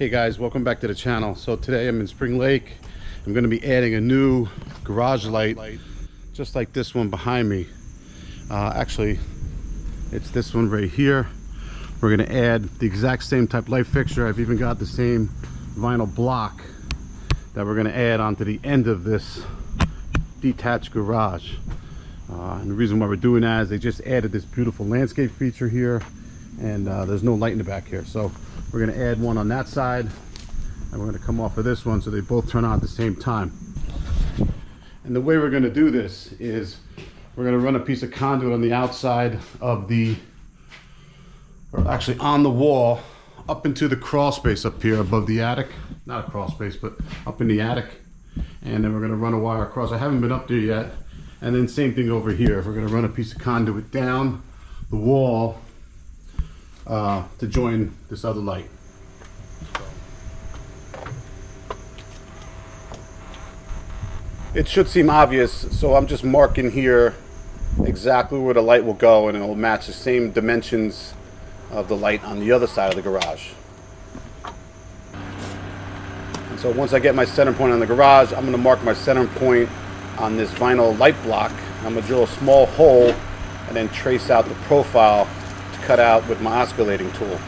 Hey guys, welcome back to the channel. So today I'm in Spring Lake. I'm going to be adding a new garage light just like this one behind me. Actually, it's this one right here. We're going to add the exact same type light fixture. I've even got the same vinyl block that we're going to add onto the end of this detached garage. And the reason why we're doing that is they just added this beautiful landscape feature here, and there's no light in the back here. So we're going to add one on that side, and we're going to come off of this one so they both turn on at the same time. And the way we're going to do this is we're going to run a piece of conduit on the outside of the, or actually on the wall, up into the crawl space up here above the attic. Not a crawl space, but up in the attic. And then we're going to run a wire across. I haven't been up there yet. And then same thing over here. We're going to run a piece of conduit down the wall to join this other light. It should seem obvious, so I'm just marking here exactly where the light will go, and it will match the same dimensions of the light on the other side of the garage. And so once I get my center point on the garage, I'm going to mark my center point on this vinyl light block. I'm going to drill a small hole and then trace out the profile to cut out with my oscillating tool.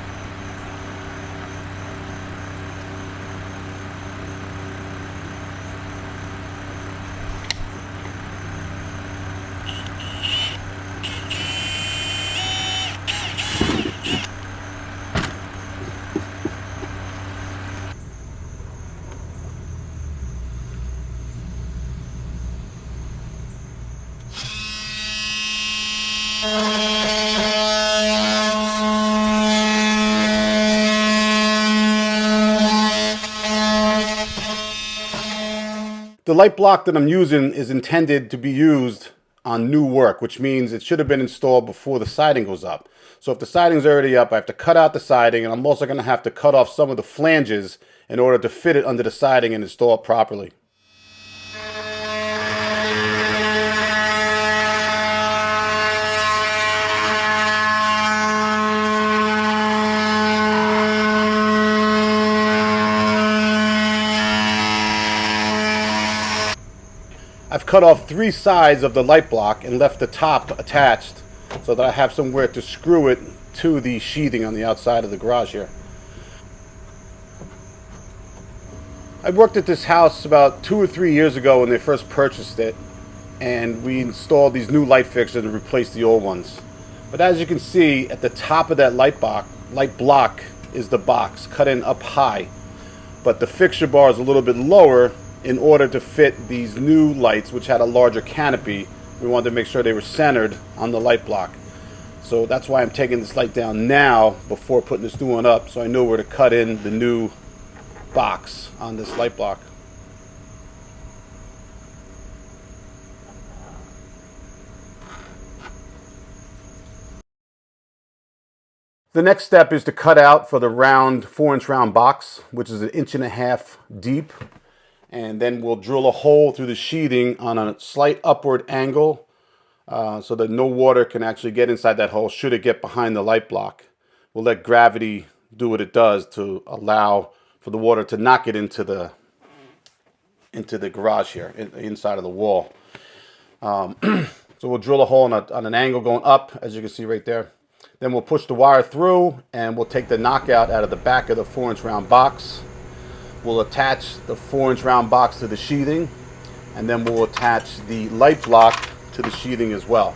The light block that I'm using is intended to be used on new work, which means it should have been installed before the siding goes up. So if the siding's already up, I have to cut out the siding, and I'm also going to have to cut off some of the flanges in order to fit it under the siding and install it properly. I've cut off 3 sides of the light block and left the top attached so that I have somewhere to screw it to the sheathing on the outside of the garage here. I worked at this house about 2 or 3 years ago when they first purchased it, and we installed these new light fixtures and replaced the old ones. But as you can see, at the top of that light block is the box cut in up high, but the fixture bar is a little bit lower in order to fit these new lights, which had a larger canopy. We wanted to make sure they were centered on the light block. So that's why I'm taking this light down now before putting this new one up, so I know where to cut in the new box on this light block. The next step is to cut out for the round 4-inch round box, which is 1.5 inches deep. And then we'll drill a hole through the sheathing on a slight upward angle so that no water can actually get inside that hole should it get behind the light block. We'll let gravity do what it does to allow for the water to not get into the garage here, inside of the wall. So we'll drill a hole on an angle going up, as you can see right there. Then we'll push the wire through, and we'll take the knockout out of the back of the 4-inch round box. We'll attach the 4-inch round box to the sheathing, and then we'll attach the light block to the sheathing as well.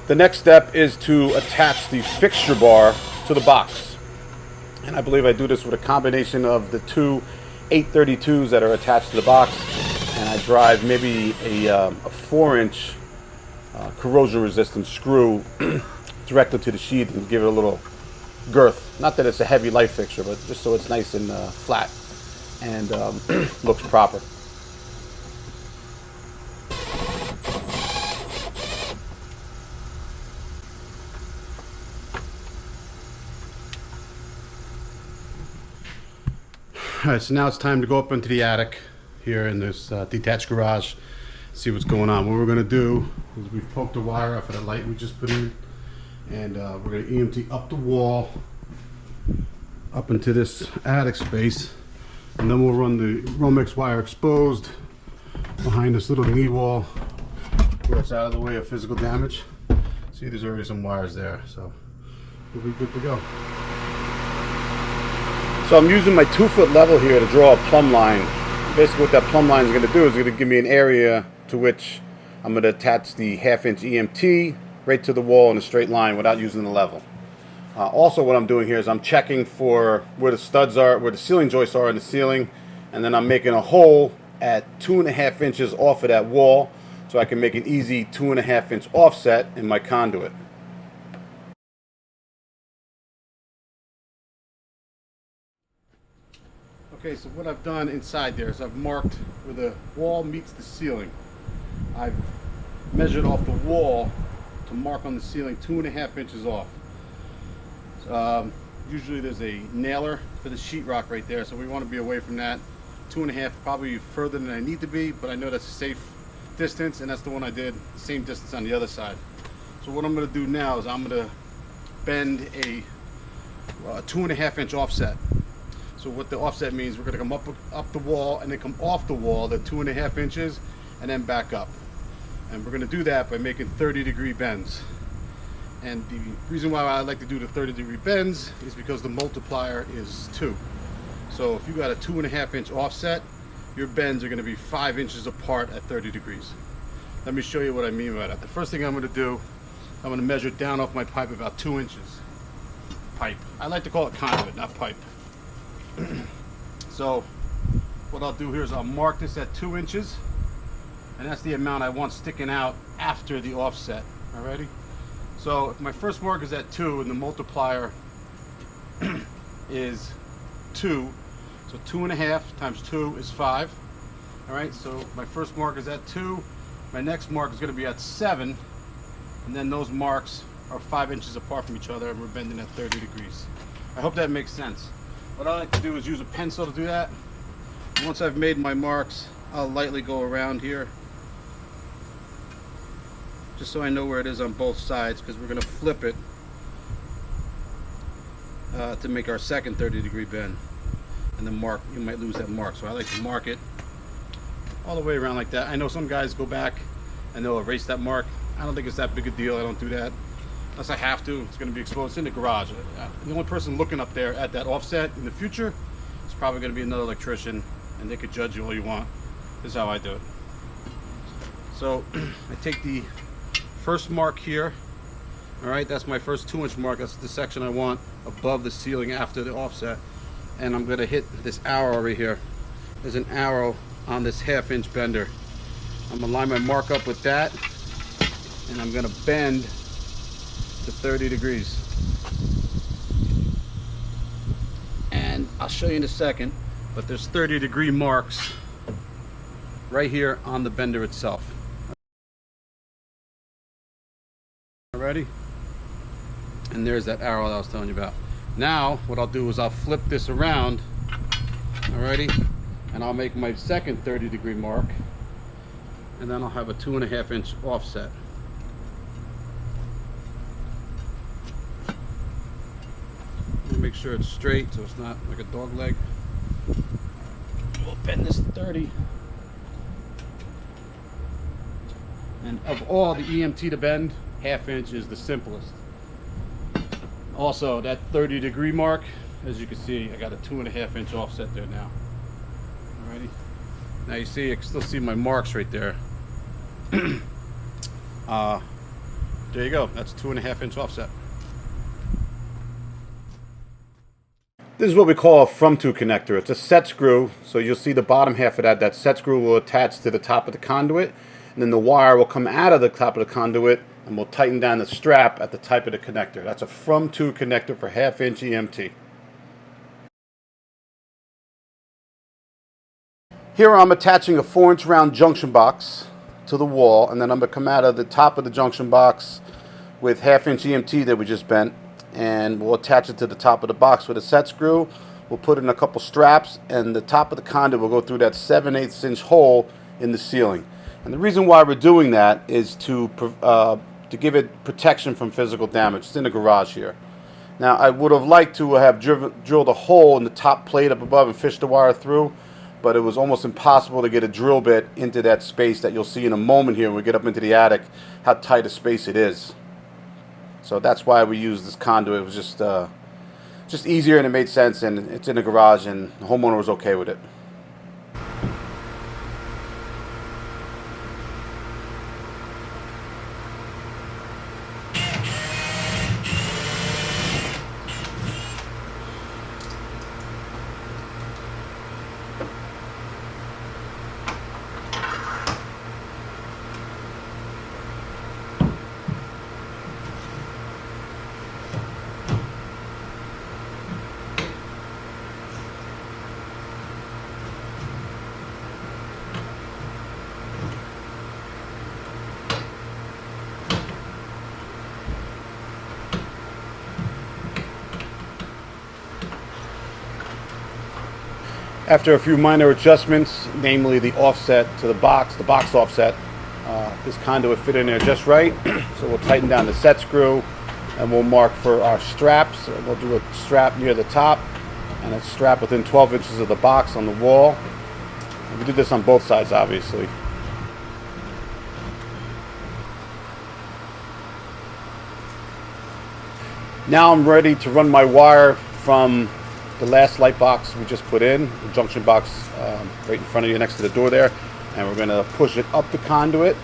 The next step is to attach the fixture bar to the box. And I believe I do this with a combination of the 2 832s that are attached to the box, and I drive maybe a 4-inch corrosion resistant screw directly to the sheath and give it a little girth. Not that it's a heavy light fixture, but just so it's nice and flat and looks proper. Alright, so now it's time to go up into the attic here in this detached garage, see what's going on. What we're going to do is we've poked the wire off of the light we just put in, and we're going to EMT up the wall, up into this attic space, and then we'll run the Romex wire exposed behind this little knee wall where it's out of the way of physical damage. See, there's already some wires there, so we'll be good to go. So I'm using my 2-foot level here to draw a plumb line. Basically what that plumb line is going to do is going to give me an area to which I'm going to attach the 1/2-inch EMT right to the wall in a straight line without using the level. Also what I'm doing here is I'm checking for where the studs are, where the ceiling joists are in the ceiling, and then I'm making a hole at 2.5 inches off of that wall so I can make an easy 2.5-inch offset in my conduit. Okay, so what I've done inside there is I've marked where the wall meets the ceiling. I've measured off the wall to mark on the ceiling 2.5 inches off. Usually there's a nailer for the sheetrock right there, so we want to be away from that. 2.5, probably further than I need to be, but I know that's a safe distance, and that's the one I did, same distance on the other side. So what I'm going to do now is I'm going to bend a 2.5-inch offset. So what the offset means, we're going to come up the wall and then come off the wall, the 2.5 inches, and then back up. And we're going to do that by making 30-degree bends. And the reason why I like to do the 30-degree bends is because the multiplier is 2. So if you got a 2.5-inch offset, your bends are going to be 5 inches apart at 30 degrees. Let me show you what I mean by that. The first thing I'm going to do, I'm going to measure down off my pipe about 2 inches. Pipe. I like to call it conduit, not pipe. So what I'll do here is I'll mark this at 2 inches, and that's the amount I want sticking out after the offset. Alrighty, so if my first mark is at 2 and the multiplier is 2, so 2.5 times 2 is 5. Alright, so my first mark is at 2, my next mark is going to be at 7, and then those marks are 5 inches apart from each other, and we're bending at 30 degrees. I hope that makes sense. What I like to do is use a pencil to do that. Once I've made my marks, I'll lightly go around here, just so I know where it is on both sides, because we're going to flip it to make our second 30-degree bend. And the mark, you might lose that mark, so I like to mark it all the way around like that. I know some guys go back and they'll erase that mark. I don't think it's that big a deal. I don't do that unless I have to. It's going to be exposed in the garage. The only person looking up there at that offset in the future is probably going to be another electrician, and they could judge you all you want. This is how I do it. So I take the first mark here. All right, that's my first 2-inch mark. That's the section I want above the ceiling after the offset, and I'm going to hit this arrow right here. There's an arrow on this 1/2-inch bender. I'm going to line my mark up with that, and I'm going to bend to 30 degrees. And I'll show you in a second, but there's 30-degree marks right here on the bender itself. Ready? And there's that arrow that I was telling you about. Now what I'll do is I'll flip this around, alrighty, and I'll make my second 30-degree mark, and then I'll have a 2.5-inch offset. Make sure it's straight so it's not like a dog leg. We'll bend this to 30. And of all the EMT to bend, 1/2 inch is the simplest. Also, that 30-degree mark, as you can see, I got a 2.5-inch offset there now. Alrighty. Now you see, I can still see my marks right there. There you go. That's a 2.5-inch offset. This is what we call a from-to connector. It's a set screw, so you'll see the bottom half of that. That set screw will attach to the top of the conduit, and then the wire will come out of the top of the conduit, and we'll tighten down the strap at the type of the connector. That's a from-to connector for 1/2-inch EMT. Here I'm attaching a 4-inch round junction box to the wall, and then I'm going to come out of the top of the junction box with 1/2-inch EMT that we just bent, and we'll attach it to the top of the box with a set screw. We'll put in a couple straps, and the top of the conduit will go through that 7/8 inch hole in the ceiling. And the reason why we're doing that is to give it protection from physical damage. It's in the garage here. Now, I would have liked to have drilled a hole in the top plate up above and fished the wire through, but it was almost impossible to get a drill bit into that space that you'll see in a moment here when we get up into the attic, how tight a space it is. So that's why we use this conduit. It was just easier, and it made sense, and it's in the garage, and the homeowner was okay with it. After a few minor adjustments, namely the offset to the box offset, this conduit fit in there just right. So we'll tighten down the set screw, and we'll mark for our straps. We'll do a strap near the top and a strap within 12 inches of the box on the wall. And we did this on both sides, obviously. Now I'm ready to run my wire from the last light box we just put in, the junction box right in front of you next to the door there, and we're going to push it up the conduit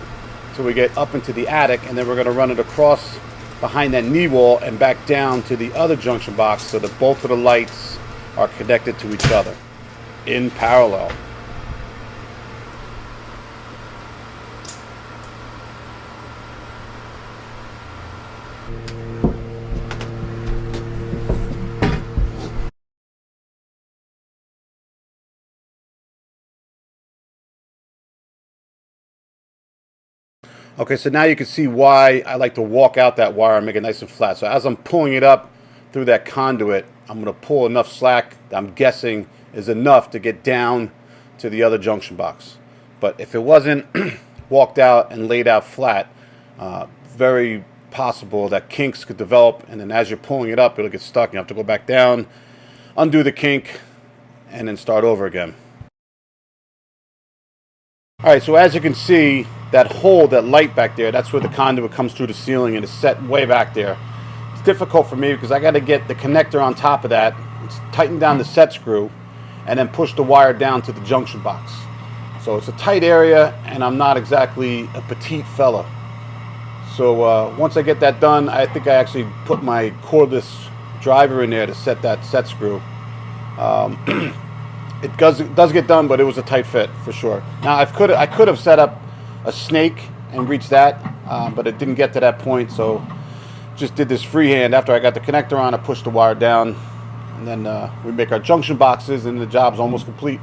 till we get up into the attic, and then we're going to run it across behind that knee wall and back down to the other junction box so that both of the lights are connected to each other in parallel. Okay, so now you can see why I like to walk out that wire and make it nice and flat. So as I'm pulling it up through that conduit, I'm going to pull enough slack that I'm guessing is enough to get down to the other junction box. But if it wasn't walked out and laid out flat, very possible that kinks could develop, and then as you're pulling it up, it'll get stuck. You have to go back down, undo the kink, and then start over again. Alright, so as you can see, that hole, that light back there, that's where the conduit comes through the ceiling, and it's set way back there. It's difficult for me because I got to get the connector on top of that, tighten down the set screw, and then push the wire down to the junction box. So it's a tight area, and I'm not exactly a petite fella. So once I get that done, I think I actually put my cordless driver in there to set that set screw. It does get done, but it was a tight fit for sure. Now I could have set up a snake and reached that, but it didn't get to that point, so just did this freehand. After I got the connector on, I pushed the wire down, and then we make our junction boxes, and the job's almost complete.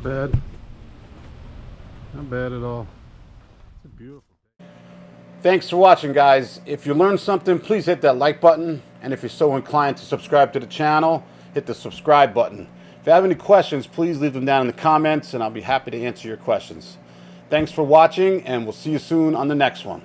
Not bad. Not bad at all. It's a beautiful day. Thanks for watching, guys. If you learned something, please hit that like button. And if you're so inclined to subscribe to the channel, hit the subscribe button. If you have any questions, please leave them down in the comments and I'll be happy to answer your questions. Thanks for watching, and we'll see you soon on the next one.